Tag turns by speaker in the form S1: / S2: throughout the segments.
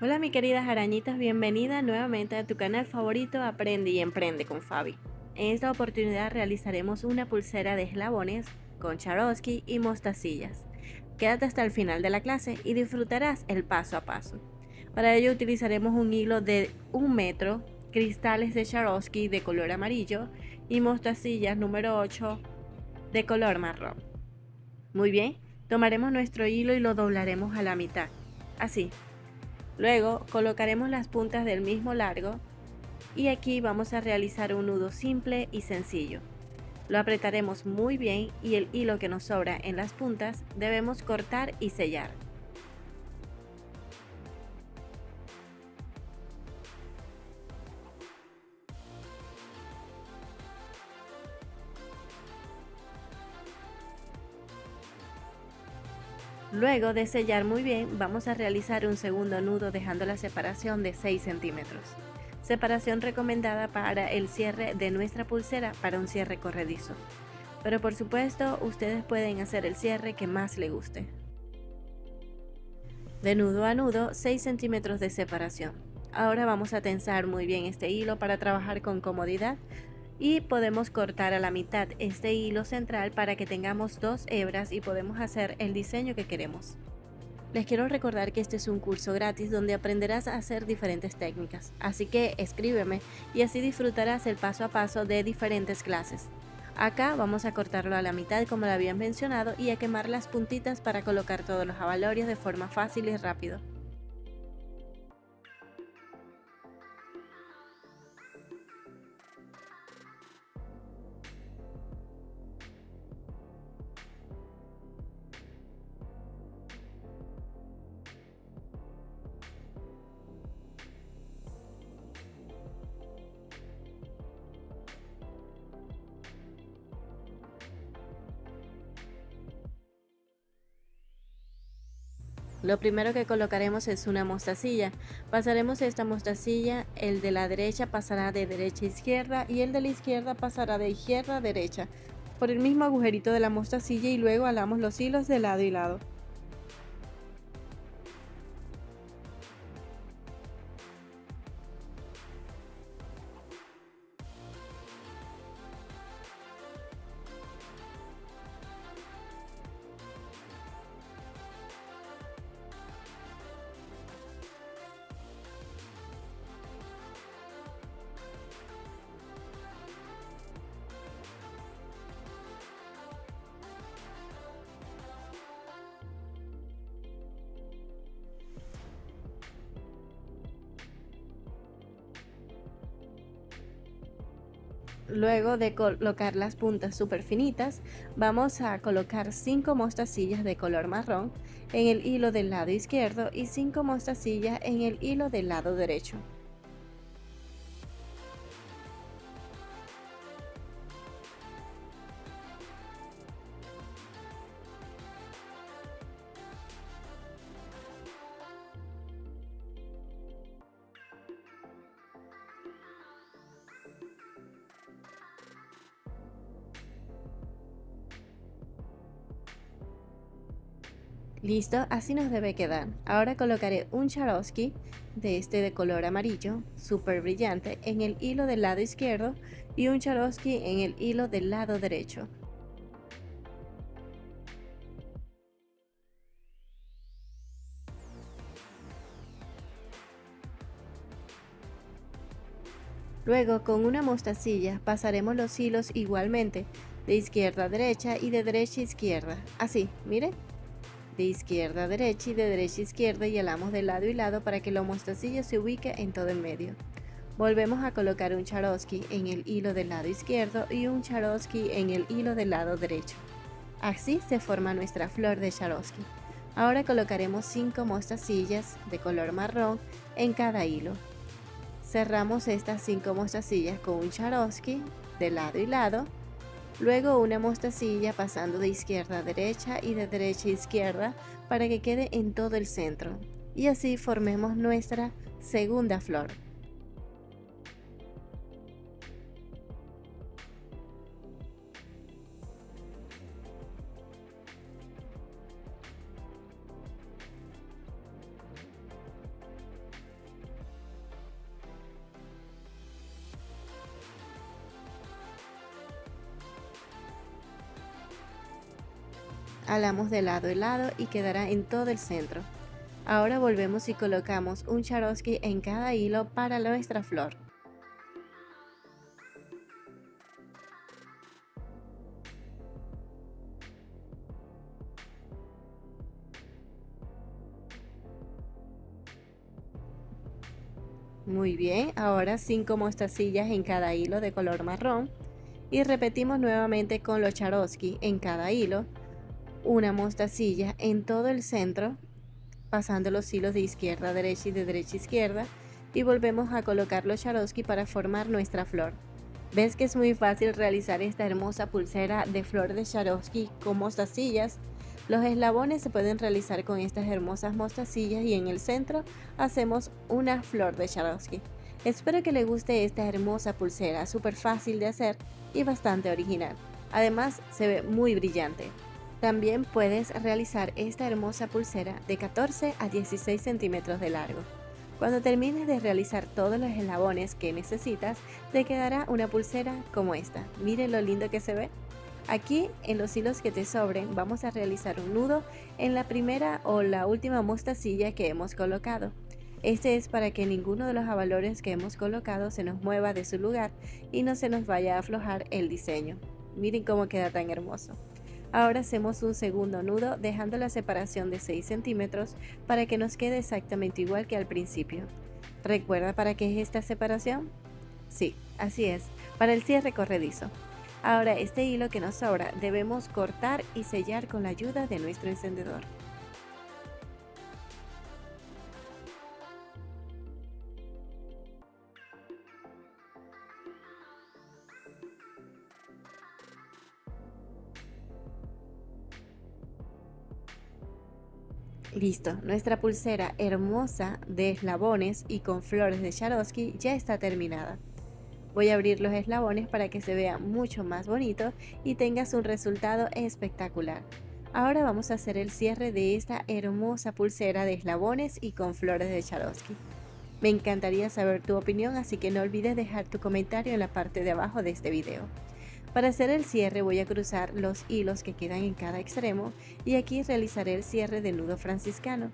S1: Hola mis queridas arañitas, bienvenida nuevamente a tu canal favorito Aprende y Emprende con Fabi. En esta oportunidad realizaremos una pulsera de eslabones con Swarovski y mostacillas. Quédate hasta el final de la clase y disfrutarás el paso a paso. Para ello utilizaremos un hilo de 1 metro, cristales de Swarovski de color amarillo y mostacillas número 8 de color marrón. Muy bien, tomaremos nuestro hilo y lo doblaremos a la mitad, así. Luego colocaremos las puntas del mismo largo y aquí vamos a realizar un nudo simple y sencillo. Lo apretaremos muy bien y el hilo que nos sobra en las puntas debemos cortar y sellar. Luego de sellar muy bien, vamos a realizar un segundo nudo dejando la separación de 6 centímetros. Separación recomendada para el cierre de nuestra pulsera para un cierre corredizo. Pero por supuesto, ustedes pueden hacer el cierre que más les guste. De nudo a nudo, 6 centímetros de separación. Ahora vamos a tensar muy bien este hilo para trabajar con comodidad y podemos cortar a la mitad este hilo central para que tengamos dos hebras y podemos hacer el diseño que queremos. Les quiero recordar que este es un curso gratis donde aprenderás a hacer diferentes técnicas, así que escríbeme y así disfrutarás el paso a paso de diferentes clases. Acá vamos a cortarlo a la mitad como lo habían mencionado y a quemar las puntitas para colocar todos los abalorios de forma fácil y rápido. Lo primero que colocaremos es una mostacilla. Pasaremos esta mostacilla, el de la derecha pasará de derecha a izquierda y el de la izquierda pasará de izquierda a derecha, por el mismo agujerito de la mostacilla y luego alamos los hilos de lado y lado. Luego de colocar las puntas súper finitas, vamos a colocar 5 mostacillas de color marrón en el hilo del lado izquierdo y 5 mostacillas en el hilo del lado derecho. Listo, así nos debe quedar. Ahora colocaré un Swarovski de este de color amarillo, súper brillante, en el hilo del lado izquierdo y un Swarovski en el hilo del lado derecho. Luego, con una mostacilla, pasaremos los hilos igualmente, de izquierda a derecha y de derecha a izquierda. Así, mire, de izquierda a derecha y de derecha a izquierda y alamos de lado y lado para que la mostacilla se ubique en todo el medio. Volvemos a colocar un Swarovski en el hilo del lado izquierdo y un Swarovski en el hilo del lado derecho. Así se forma nuestra flor de Swarovski. Ahora colocaremos 5 mostacillas de color marrón en cada hilo. Cerramos estas 5 mostacillas con un Swarovski de lado y lado, luego una mostacilla pasando de izquierda a derecha y de derecha a izquierda para que quede en todo el centro y así formemos nuestra segunda flor. Alamos de lado a lado y quedará en todo el centro. Ahora volvemos y colocamos un Swarovski en cada hilo para nuestra flor. Muy bien, ahora 5 mostacillas en cada hilo de color marrón y repetimos nuevamente con los Swarovski en cada hilo, una mostacilla en todo el centro, pasando los hilos de izquierda a derecha y de derecha a izquierda, y volvemos a colocar los Swarovski para formar nuestra flor. ¿Ves que es muy fácil realizar esta hermosa pulsera de flor de Swarovski con mostacillas? Los eslabones se pueden realizar con estas hermosas mostacillas y en el centro hacemos una flor de Swarovski. Espero que le guste esta hermosa pulsera, súper fácil de hacer y bastante original. Además se ve muy brillante. También puedes realizar esta hermosa pulsera de 14 a 16 centímetros de largo. Cuando termines de realizar todos los eslabones que necesitas, te quedará una pulsera como esta. Miren lo lindo que se ve. Aquí en los hilos que te sobren vamos a realizar un nudo en la primera o la última mostacilla que hemos colocado. Este es para que ninguno de los abalores que hemos colocado se nos mueva de su lugar y no se nos vaya a aflojar el diseño. Miren cómo queda tan hermoso. Ahora hacemos un segundo nudo dejando la separación de 6 centímetros para que nos quede exactamente igual que al principio. ¿Recuerda para qué es esta separación? Sí, así es, para el cierre corredizo. Ahora este hilo que nos sobra debemos cortar y sellar con la ayuda de nuestro encendedor. Listo, nuestra pulsera hermosa de eslabones y con flores de Swarovski ya está terminada. Voy a abrir los eslabones para que se vea mucho más bonito y tengas un resultado espectacular. Ahora vamos a hacer el cierre de esta hermosa pulsera de eslabones y con flores de Swarovski. Me encantaría saber tu opinión, así que no olvides dejar tu comentario en la parte de abajo de este video. Para hacer el cierre voy a cruzar los hilos que quedan en cada extremo y aquí realizaré el cierre del nudo franciscano.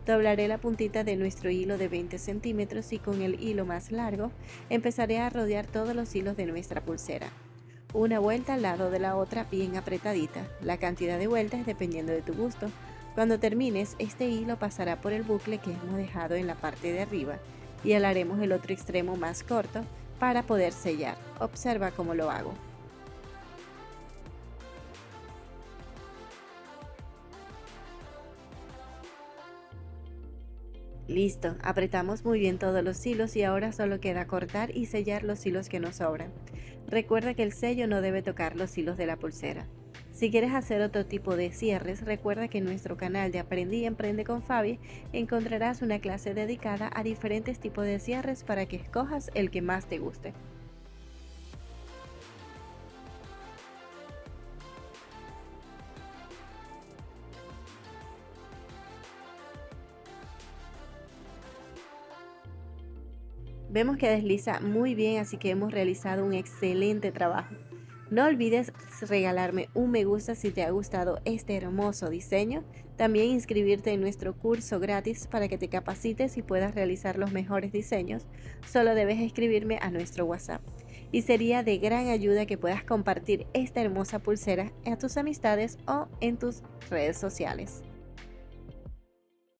S1: Doblaré la puntita de nuestro hilo de 20 centímetros y con el hilo más largo empezaré a rodear todos los hilos de nuestra pulsera. Una vuelta al lado de la otra bien apretadita, la cantidad de vueltas dependiendo de tu gusto. Cuando termines, este hilo pasará por el bucle que hemos dejado en la parte de arriba y alaremos el otro extremo más corto para poder sellar. Observa cómo lo hago. Listo, apretamos muy bien todos los hilos y ahora solo queda cortar y sellar los hilos que nos sobran. Recuerda que el sello no debe tocar los hilos de la pulsera. Si quieres hacer otro tipo de cierres, recuerda que en nuestro canal de Aprendí y Emprende con Fabi encontrarás una clase dedicada a diferentes tipos de cierres para que escojas el que más te guste. Vemos que desliza muy bien, así que hemos realizado un excelente trabajo. No olvides regalarme un me gusta si te ha gustado este hermoso diseño. También inscribirte en nuestro curso gratis para que te capacites y puedas realizar los mejores diseños. Solo debes escribirme a nuestro WhatsApp. Y sería de gran ayuda que puedas compartir esta hermosa pulsera a tus amistades o en tus redes sociales.